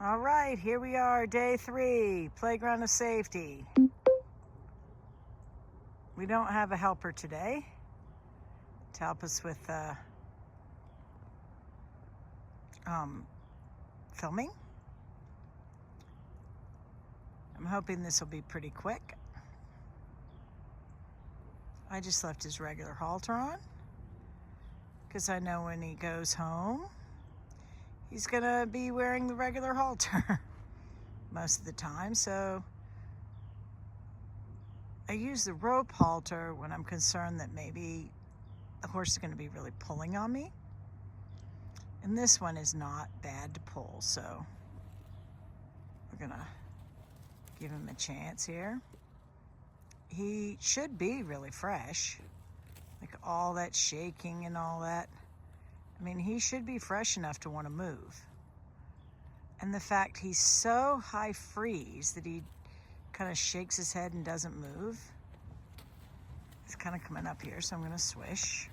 All right, here we are, day 3, playground of safety. We don't have a helper today to help us with filming. I'm hoping this will be pretty quick. I just left his regular halter on because I know when he goes home, he's gonna be wearing the regular halter most of the time. So I use the rope halter when I'm concerned that maybe the horse is gonna be really pulling on me. And this one is not bad to pull, so we're gonna give him a chance here. He should be really fresh, like all that shaking and all that. I mean, he should be fresh enough to want to move. And the fact he's so high freeze that he kind of shakes his head and doesn't move. It's kind of coming up here, so I'm going to swish.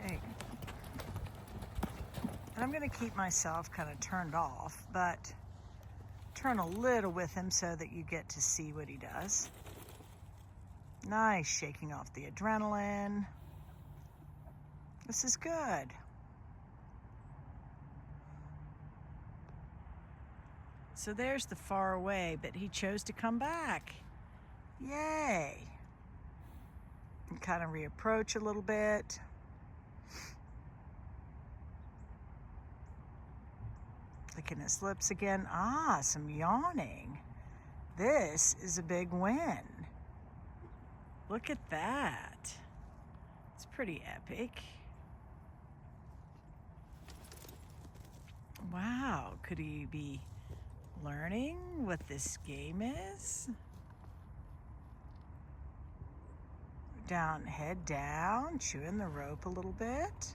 Okay. And I'm going to keep myself kind of turned off, but turn a little with him so that you get to see what he does. Nice, shaking off the adrenaline. This is good. So there's the far away, but he chose to come back. Yay. And kind of reapproach a little bit. Licking his lips again. Ah, some yawning. This is a big win. Look at that. It's pretty epic. Wow, could he be learning what this game is? Down, head down, chewing the rope a little bit.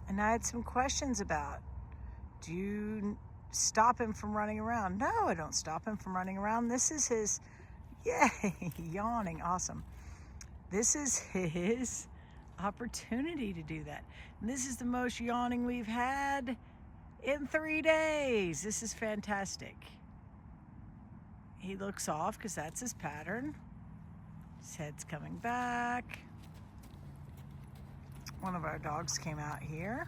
And I had some questions about, do you stop him from running around? No, I don't stop him from running around. This is his, yay, yawning, awesome. This is his opportunity to do that. And this is the most yawning we've had in 3 days. This is fantastic. He looks off because that's his pattern. His head's coming back. One of our dogs came out here.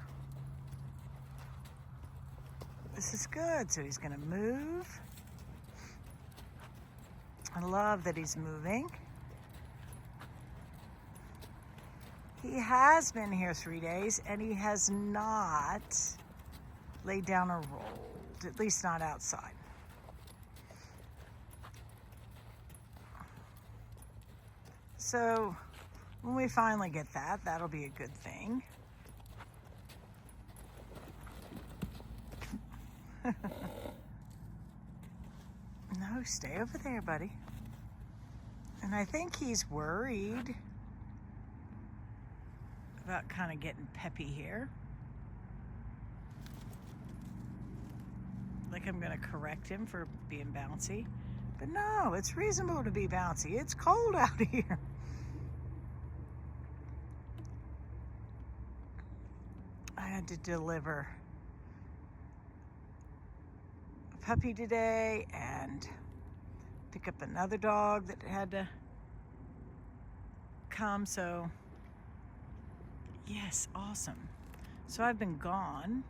This is good. So he's going to move. I love that he's moving. He has been here 3 days and he has not laid down or rolled, at least not outside. So when we finally get that, that'll be a good thing. No, stay over there, buddy. And I think he's worried about kind of getting peppy here. Like I'm gonna correct him for being bouncy. But no, it's reasonable to be bouncy. It's cold out here. I had to deliver a puppy today and pick up another dog that had to come, so yes, awesome. So I've been gone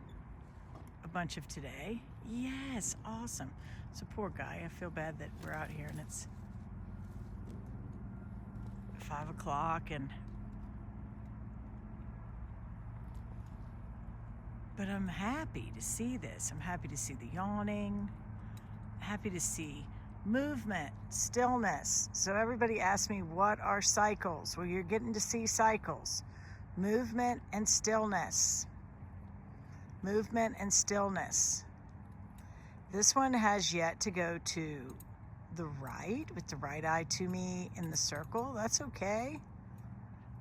a bunch of today. Yes, awesome. So poor guy, I feel bad that we're out here and it's 5 o'clock but I'm happy to see this. I'm happy to see the yawning, happy to see movement, stillness. So everybody asks me, what are cycles? Well, you're getting to see cycles. Movement and stillness. Movement and stillness. This one has yet to go to the right, with the right eye to me in the circle. That's okay.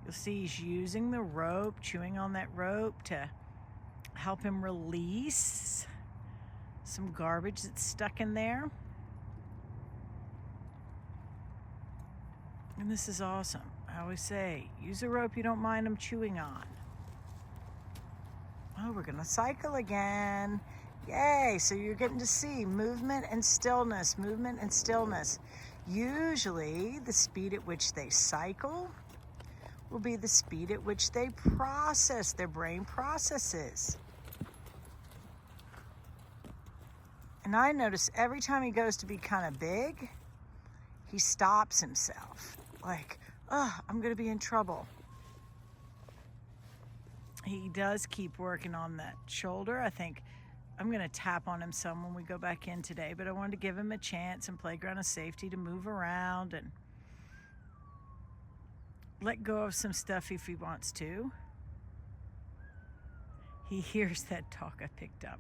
You'll see he's using the rope, chewing on that rope to help him release some garbage that's stuck in there. And this is awesome. I always say, use a rope you don't mind them chewing on. Oh, we're gonna cycle again. Yay, so you're getting to see movement and stillness, movement and stillness. Usually the speed at which they cycle will be the speed at which they process, their brain processes. And I notice every time he goes to be kind of big, he stops himself. Like, oh, I'm gonna be in trouble. He does keep working on that shoulder. I think I'm gonna tap on him some when we go back in today, but I wanted to give him a chance and playground of safety to move around and let go of some stuff if he wants to. He hears that talk I picked up.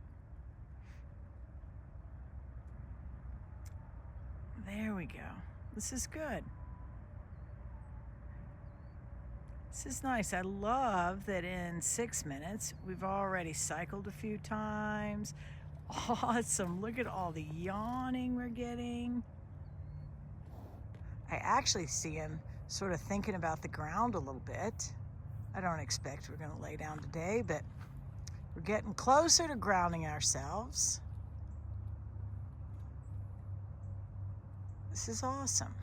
There we go. This is good. This is nice. I love that in 6 minutes, we've already cycled a few times. Awesome. Look at all the yawning we're getting. I actually see him sort of thinking about the ground a little bit. I don't expect we're going to lay down today, but we're getting closer to grounding ourselves. This is awesome.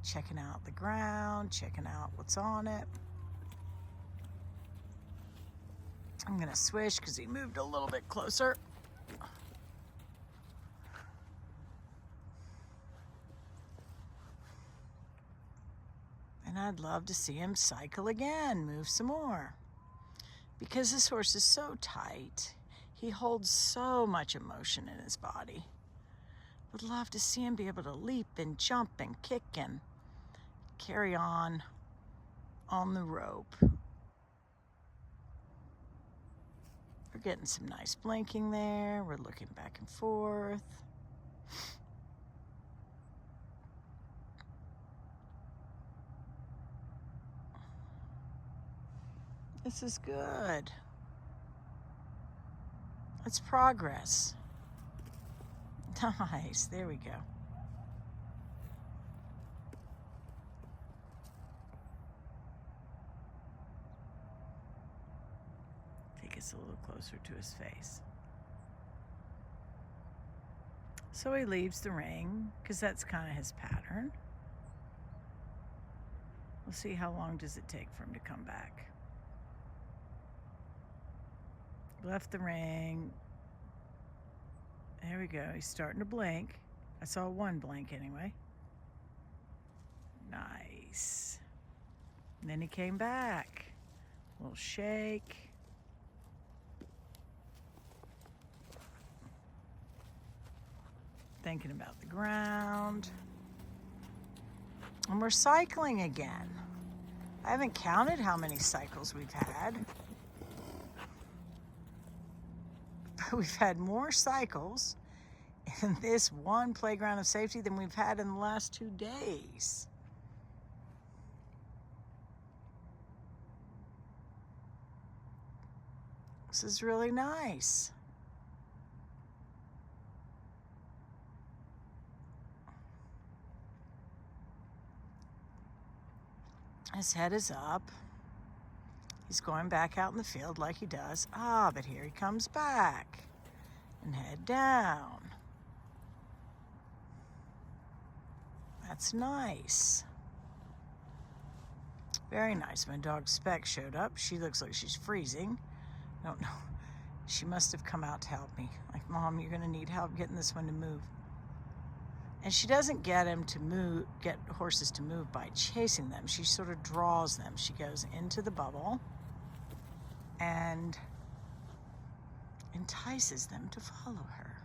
Checking out the ground, checking out what's on it. I'm going to swish because he moved a little bit closer. And I'd love to see him cycle again, move some more. Because this horse is so tight, he holds so much emotion in his body. Would love to see him be able to leap and jump and kick and carry on the rope. We're getting some nice blinking there. We're looking back and forth. This is good. It's progress. Nice, there we go. Take us a little closer to his face. So he leaves the ring, because that's kind of his pattern. We'll see how long does it take for him to come back. Left the ring. There we go. He's starting to blink. I saw one blink anyway. Nice. And then he came back. A little shake. Thinking about the ground. And we're cycling again. I haven't counted how many cycles we've had. We've had more cycles in this one playground of safety than we've had in the last 2 days. This is really nice. His head is up. He's going back out in the field like he does. Ah, but here he comes back. And head down. That's nice. Very nice. My dog Speck showed up. She looks like she's freezing. I don't know. She must have come out to help me. Like, Mom, you're going to need help getting this one to move. And she doesn't get horses to move by chasing them. She sort of draws them. She goes into the bubble and entices them to follow her.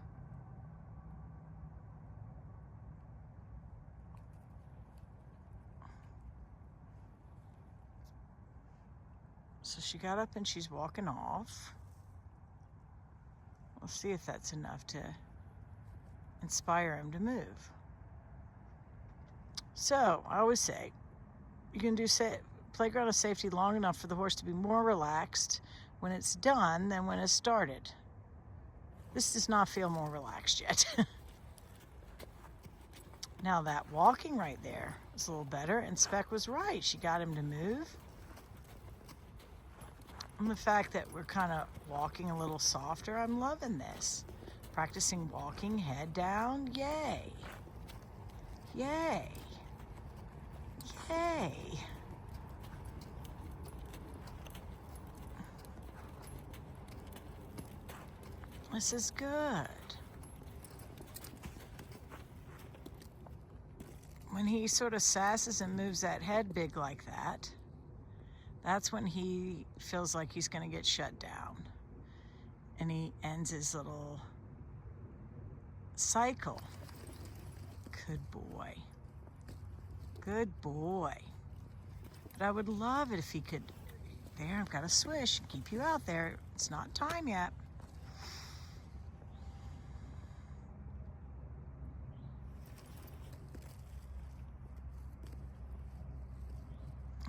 So she got up and she's walking off. We'll see if that's enough to inspire him to move. So I always say, you can do playground of safety long enough for the horse to be more relaxed when it's done than when it started. This does not feel more relaxed yet. Now that walking right there is a little better, and Speck was right. She got him to move. And the fact that we're kind of walking a little softer, I'm loving this. Practicing walking, head down, yay. Yay. Yay. This is good. When he sort of sasses and moves that head big like that, that's when he feels like he's going to get shut down. And he ends his little cycle. Good boy. Good boy. But I would love it if he could, there, I've got a swish, keep you out there. It's not time yet.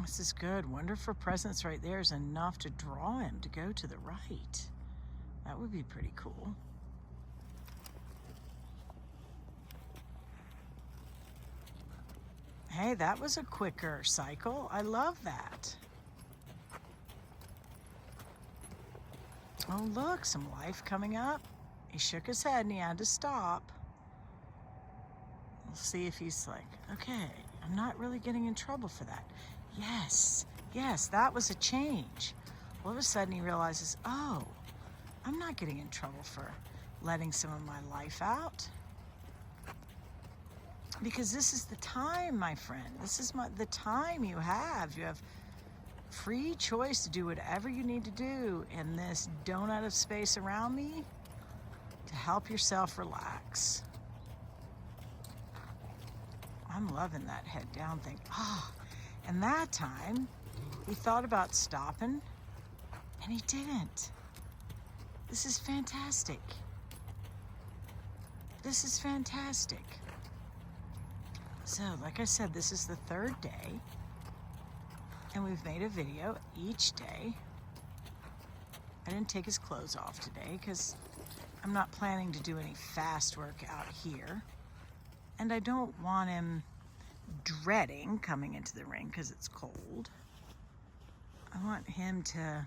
This is good. Wonder if her presence right there is enough to draw him to go to the right. That would be pretty cool. Hey, that was a quicker cycle. I love that. Oh, look, some life coming up. He shook his head and he had to stop. We'll see if he's like, okay, I'm not really getting in trouble for that. Yes, yes, that was a change. All of a sudden he realizes, oh, I'm not getting in trouble for letting some of my life out. Because this is the time, my friend. This is the time you have. You have free choice to do whatever you need to do in this donut of space around me to help yourself relax. I'm loving that head down thing. Ah, and that time he thought about stopping and he didn't. This is fantastic. This is fantastic. So, like I said, this is the third day, and we've made a video each day. I didn't take his clothes off today because I'm not planning to do any fast work out here. And I don't want him dreading coming into the ring because it's cold. I want him to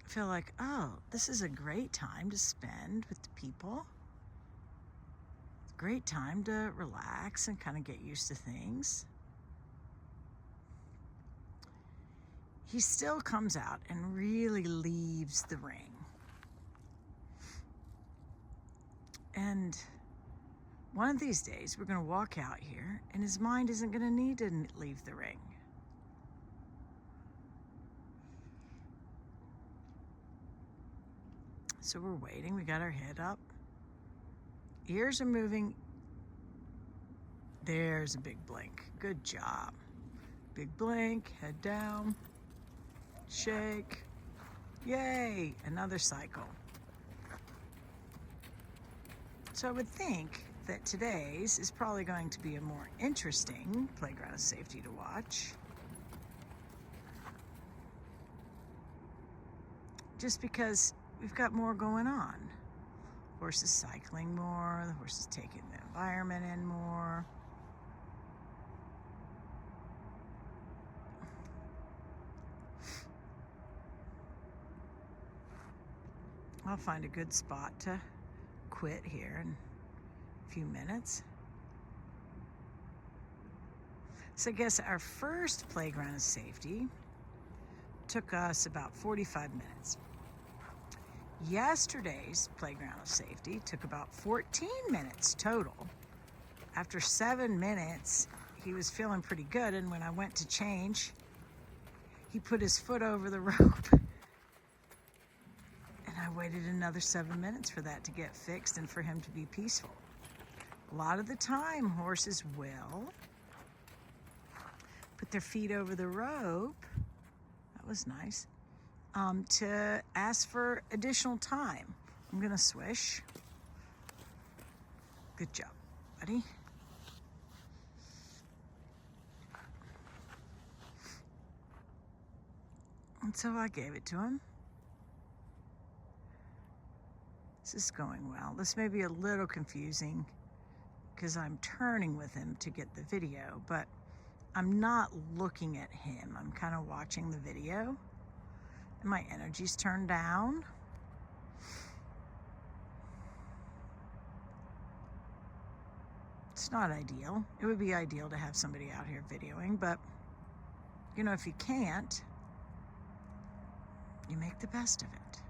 feel like, oh, this is a great time to spend with the people. Great time to relax and kind of get used to things. He still comes out and really leaves the ring. And one of these days we're going to walk out here and his mind isn't going to need to leave the ring. So we're waiting. We got our head up. Ears are moving. There's a big blink. Good job. Big blink, head down, shake. Yay, another cycle. So I would think that today's is probably going to be a more interesting playground of safety to watch. Just because we've got more going on. Horse is cycling more, the horse is taking the environment in more. I'll find a good spot to quit here in a few minutes. So I guess our first playground of safety took us about 45 minutes. Yesterday's playground of safety took about 14 minutes total. After 7 minutes, he was feeling pretty good, and when I went to change, he put his foot over the rope. And I waited another 7 minutes for that to get fixed and for him to be peaceful. A lot of the time, horses will put their feet over the rope. That was nice. To ask for additional time. I'm gonna swish. Good job, buddy. And so I gave it to him. This is going well. This may be a little confusing because I'm turning with him to get the video, but I'm not looking at him. I'm kind of watching the video, and my energy's turned down. It's not ideal. It would be ideal to have somebody out here videoing, but you know, if you can't, you make the best of it.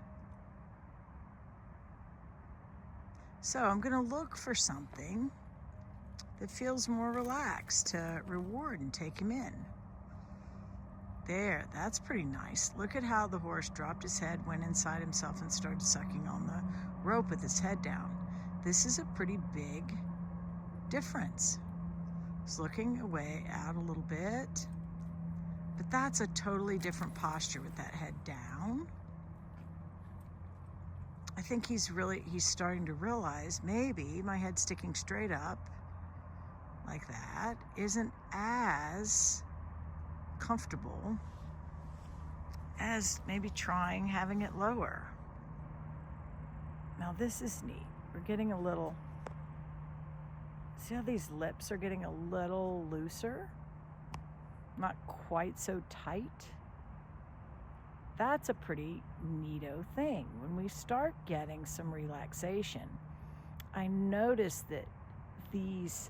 So I'm gonna look for something that feels more relaxed to reward and take him in. There, that's pretty nice. Look at how the horse dropped his head, went inside himself, and started sucking on the rope with his head down. This is a pretty big difference. He's looking away out a little bit, but that's a totally different posture with that head down. I think he's starting to realize maybe my head sticking straight up like that isn't as comfortable as maybe trying having it lower. Now this is neat. We're getting a little, see how these lips are getting a little looser? Not quite so tight. That's a pretty neato thing. When we start getting some relaxation, I notice that these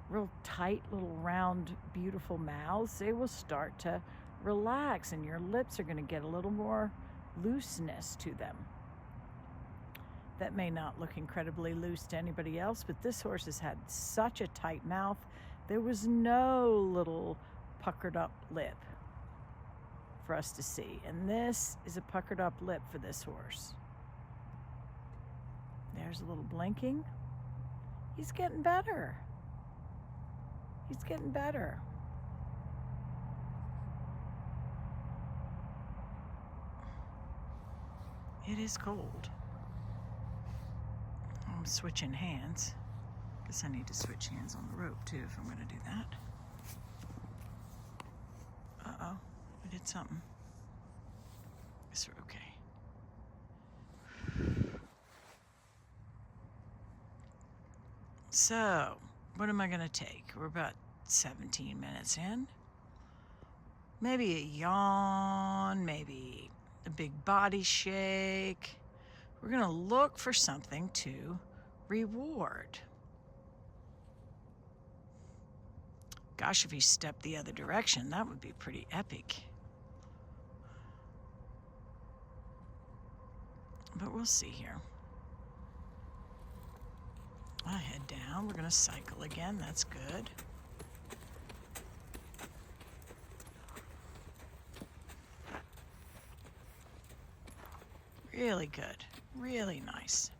real tight little round beautiful mouths, they will start to relax, and your lips are going to get a little more looseness to them. That may not look incredibly loose to anybody else, but this horse has had such a tight mouth. There was no little puckered up lip for us to see, and this is a puckered up lip for this horse. There's a little blinking. He's getting better. He's getting better. It is cold. I'm switching hands. Guess I need to switch hands on the rope too if I'm going to do that. Uh-oh, we did something. Guess we're okay. So, what am I going to take? We're about 17 minutes in. Maybe a yawn, maybe a big body shake. We're going to look for something to reward. Gosh, if he stepped the other direction, that would be pretty epic. But we'll see here. I'll head down. We're going to cycle again. That's good. Really good. Really nice.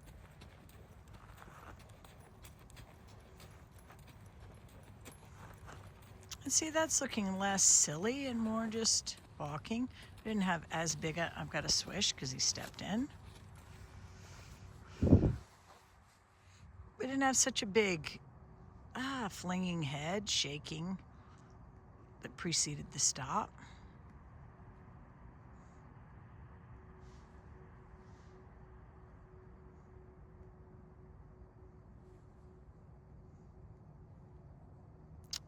And see, that's looking less silly and more just walking. Didn't have as big a, I've got a swish because he stepped in. We didn't have such a big flinging head, shaking that preceded the stop.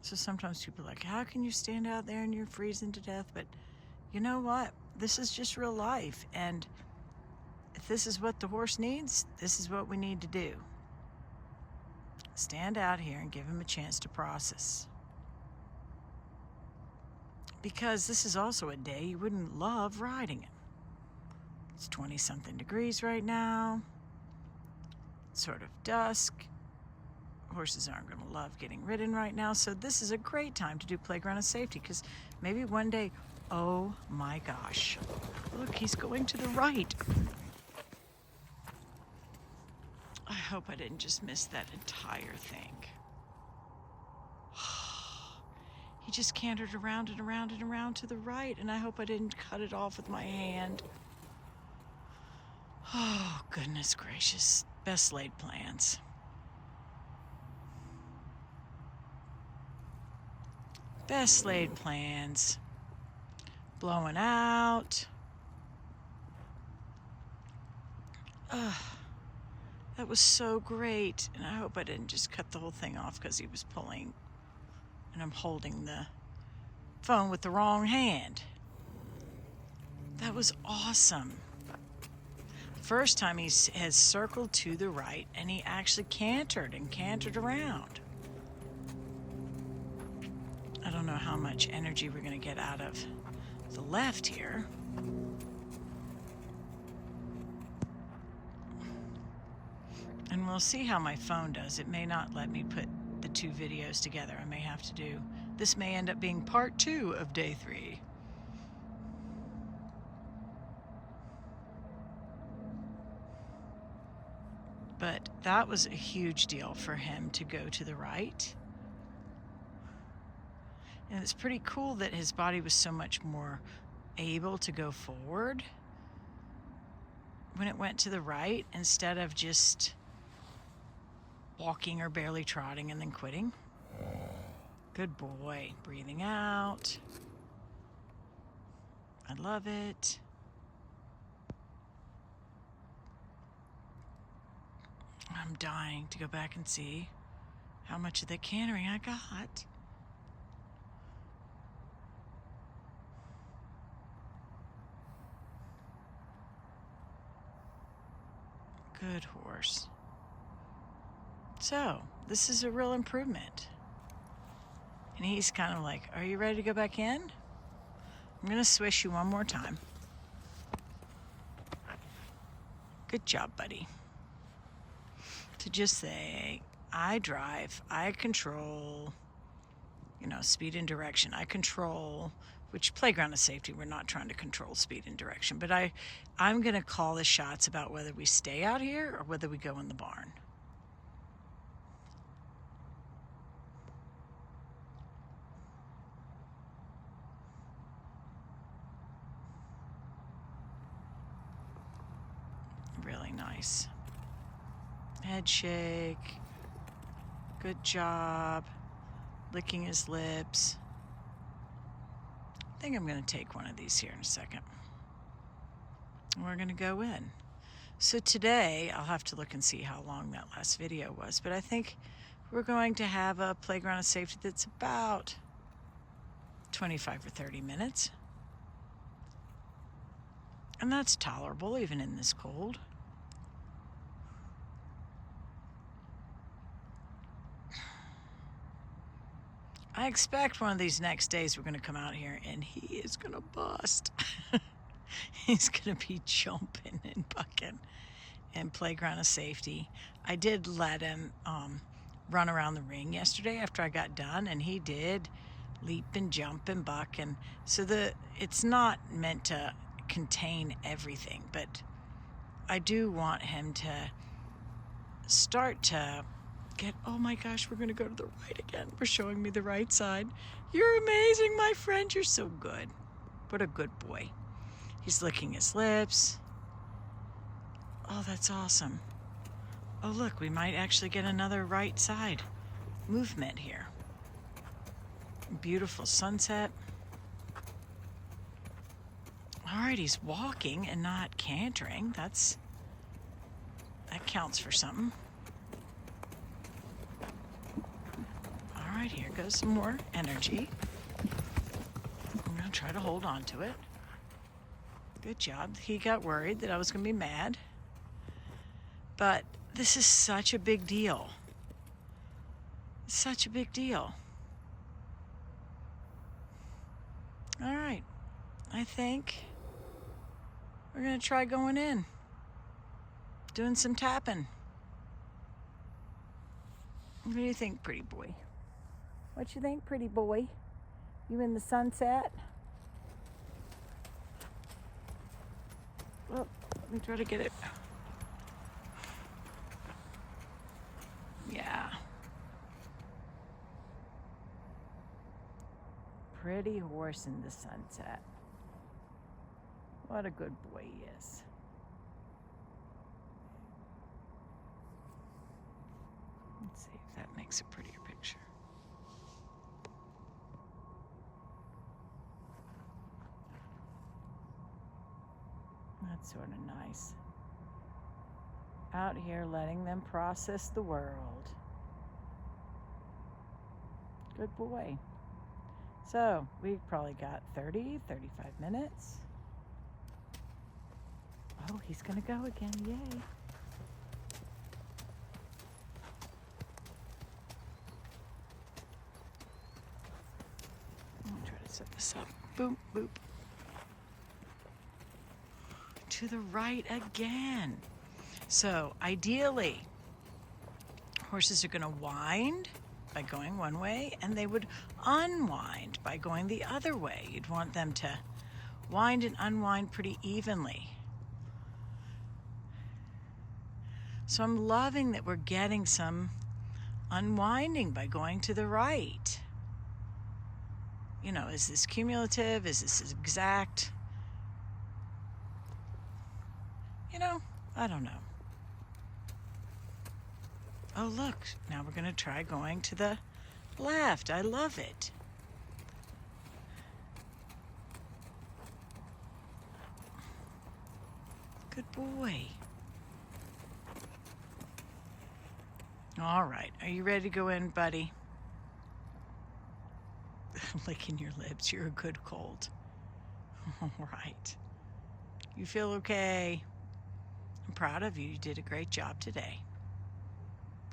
So sometimes people are like, how can you stand out there and you're freezing to death? But you know what? This is just real life. And if this is what the horse needs, this is what we need to do. Stand out here and give him a chance to process. Because this is also a day you wouldn't love riding him. It's 20-something degrees right now. It's sort of dusk. Horses aren't going to love getting ridden right now, so this is a great time to do playground of safety, because maybe one day, oh my gosh, look, he's going to the right. I hope I didn't just miss that entire thing. He just cantered around and around and around to the right, and I hope I didn't cut it off with my hand. Oh, goodness gracious. Best laid plans. Best laid plans. Blowing out. That was so great. And I hope I didn't just cut the whole thing off because he was pulling and I'm holding the phone with the wrong hand. That was awesome. First time he has circled to the right and he actually cantered and cantered around. I don't know how much energy we're going to get out of the left here. And we'll see how my phone does. It may not let me put the two videos together. I may have to do, this may end up being part 2 of day 3. But that was a huge deal for him to go to the right. And it's pretty cool that his body was so much more able to go forward when it went to the right instead of just walking or barely trotting and then quitting. Good boy. Breathing out. I love it. I'm dying to go back and see how much of the cantering I got. Good horse. So, this is a real improvement. And he's kind of like, are you ready to go back in? I'm going to swish you one more time. Good job, buddy. To just say, I drive, I control, speed and direction. I control, which playground of safety, we're not trying to control speed and direction. But I'm going to call the shots about whether we stay out here or whether we go in the barn. Really nice. Head shake. Good job. Licking his lips. I think I'm going to take one of these here in a second. We're going to go in. So today, I'll have to look and see how long that last video was, but I think we're going to have a playground of safety that's about 25 or 30 minutes. And that's tolerable even in this cold. I expect one of these next days we're going to come out here and he is going to bust. He's going to be jumping and bucking and playground of safety. I did let him run around the ring yesterday after I got done, and he did leap and jump and buck. And so it's not meant to contain everything, but I do want him to start to get, oh my gosh, we're going to go to the right again. We're showing me the right side. You're amazing, my friend. You're so good. What a good boy. He's licking his lips. Oh, that's awesome. Oh, look, we might actually get another right side movement here. Beautiful sunset. All right, he's walking and not cantering. That counts for something. All right, here goes some more energy. I'm going to try to hold on to it. Good job. He got worried that I was going to be mad. But this is such a big deal. Such a big deal. All right. I think we're going to try going in. Doing some tapping. What do you think, pretty boy? What you think, pretty boy? You in the sunset? Well, let me try to get it. Yeah. Pretty horse in the sunset. What a good boy he is. Let's see if that makes a prettier picture. That's sort of nice. Out here letting them process the world. Good boy. So we probably got 30, 35 minutes. Oh, he's gonna go again, yay. I'll try to set this up. Boop, boop. To the right again. So ideally, horses are gonna wind by going one way, and they would unwind by going the other way. You'd want them to wind and unwind pretty evenly. So I'm loving that we're getting some unwinding by going to the right. You know, is this cumulative? Is this exact? You know, I don't know. Oh, look, now we're going to try going to the left. I love it. Good boy. All right, are you ready to go in, buddy? Licking your lips, you're a good colt. All right. You feel okay? I'm proud of you. You did a great job today.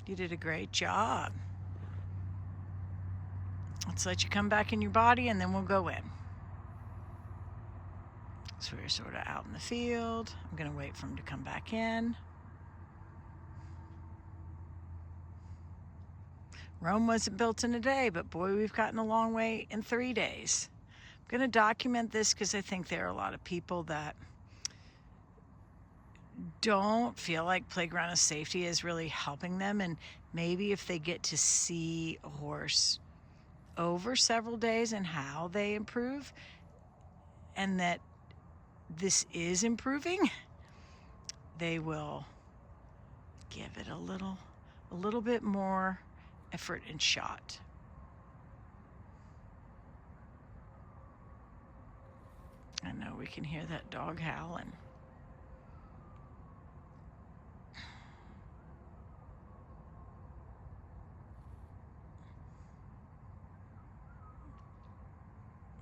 You did a great job. Let's let you come back in your body and then we'll go in. So we're sort of out in the field. I'm going to wait for him to come back in. Rome wasn't built in a day, but boy, we've gotten a long way in 3 days. I'm going to document this because I think there are a lot of people that don't feel like playground of safety is really helping them, and maybe if they get to see a horse over several days and how they improve, and that this is improving, they will give it a little bit more effort and shot. I know we can hear that dog howling.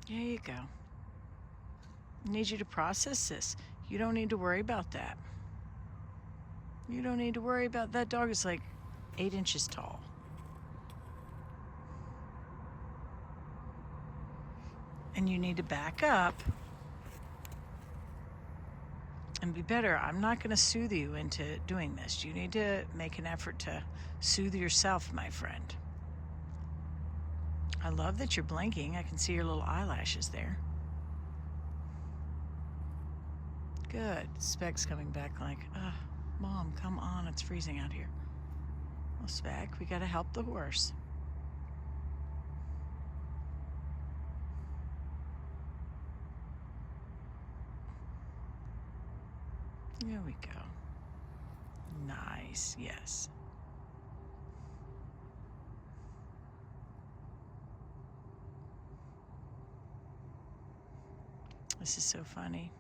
There you go. I need you to process this. You don't need to worry about that. You don't need to worry about that. Dog is like 8 inches tall. And you need to back up and be better. I'm not going to soothe you into doing this. You need to make an effort to soothe yourself, my friend. I love that you're blinking. I can see your little eyelashes there. Good. Spec's coming back like, Mom, come on. It's freezing out here. Well, Spec, we got to help the horse. There we go. Nice, yes. This is so funny.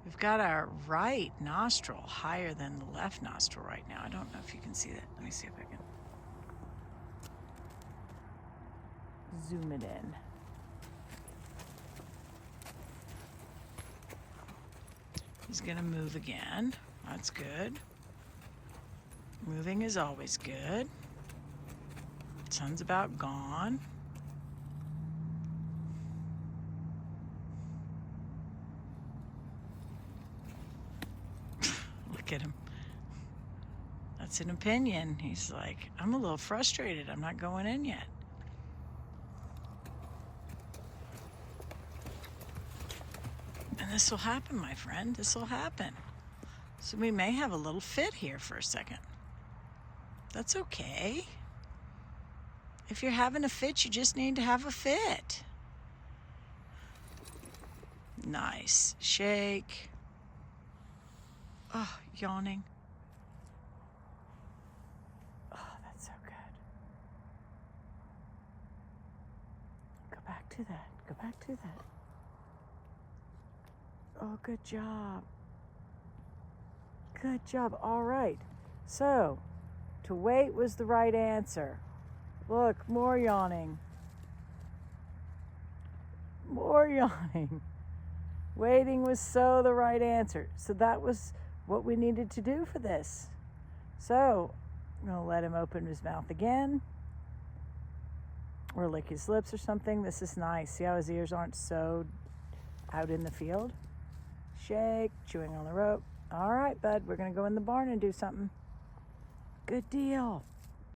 We've got our right nostril higher than the left nostril right now. I don't know if you can see that. Let me see if I can zoom it in. He's gonna move again. That's good. Moving is always good. Sun's about gone. Look at him. That's an opinion. He's like, I'm a little frustrated. I'm not going in yet. And this will happen, my friend. This will happen. So we may have a little fit here for a second. That's okay. If you're having a fit, you just need to have a fit. Nice. Shake. Oh, yawning. Oh, that's so good. Go back to that. Go back to that. Oh, good job. Good job. All right. So, to wait was the right answer. Look, more yawning. More yawning. Waiting was so the right answer. So that was what we needed to do for this. So, I'm going to let him open his mouth again. Or lick his lips or something. This is nice. See how his ears aren't so out in the field? Shake, chewing on the rope. All right, bud, we're going to go in the barn and do something. Good deal.